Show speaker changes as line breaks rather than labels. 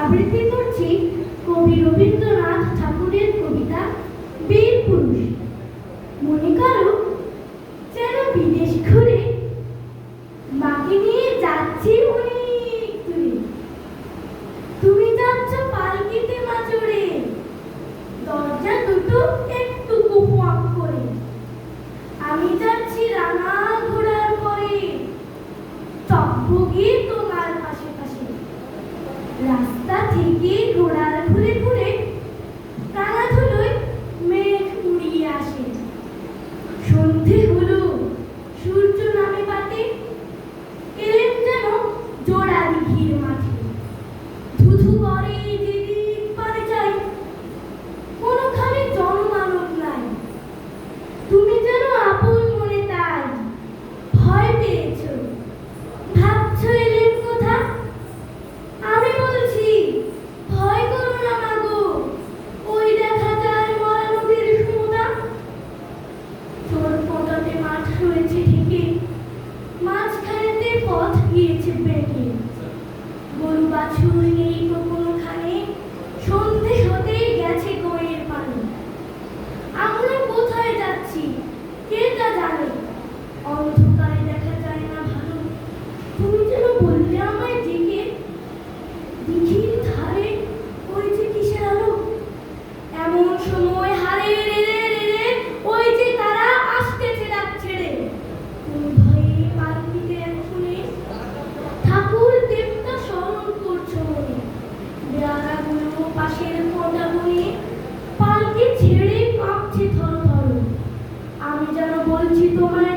আবৃত্তি করছি কবি রবীন্দ্রনাথ ঠাকুরের কবিতা বীর পুরুষ। মনে করো যেন বিদেশ ঘুরে মাকে নিয়ে যাচ্ছি অনেক দূরে। তুমি যাচ্ছ পালকিতে মা চড়ে, দরজা দুটো একটু কুপুয়াক করে। আমি যাচ্ছি রাঙা ঘোড়ার পরে, টকবগিয়ে তোমার পাশে পাশে। রাস্তা থেকে ঘোড়ার ঘুরে ঘুরে রাঙা ধুলোয় মেঘ উড়িয়ে আসে। সন্ধে হলো, সূর্য নামে বাটে, এলেন যেন জোড়া দিঘির মাঠে। ধুধু করে যেদিক পারে যাই, কোনোখানে জনমানব নাই। তুমি যেন আপন মনে তাই ভয় পেয়েছ, ভাবছ এলেন কোথা। আমি বলছি ভয় করো না মাগো, ওই দেখা যায় মরা নদীর সমুদা। তোর পটাতে মাঠ রয়েছে ঢেকে, মাঝখানেতে পথ গিয়েছে বেঁকে। গরু বাছুর নেই কোনোখানে, সন্ধে হতেই গেছে গোয়ের পানি। আমরা কোথায় যাচ্ছি কে তা জানে, অন্ধকারে দেখা যায় না ভালো। তুমি যেন বললে আমায় ডেকে, দিঘির ধারে ওই যে কিসের আলো। এমন সময় হারে রে রে রে রে, ওই যে তারা আসতেছে ডাক ছেড়ে। তুমি ভয়ে পালকিতে শুনে ঠাকুর দেবতা স্মরণ করছো মনে। বেড়াগুলো পাশের ফোঁটা বনে পালকি ছেড়ে কাঁপছে থর থর। আমি যেন বলছি তোমায়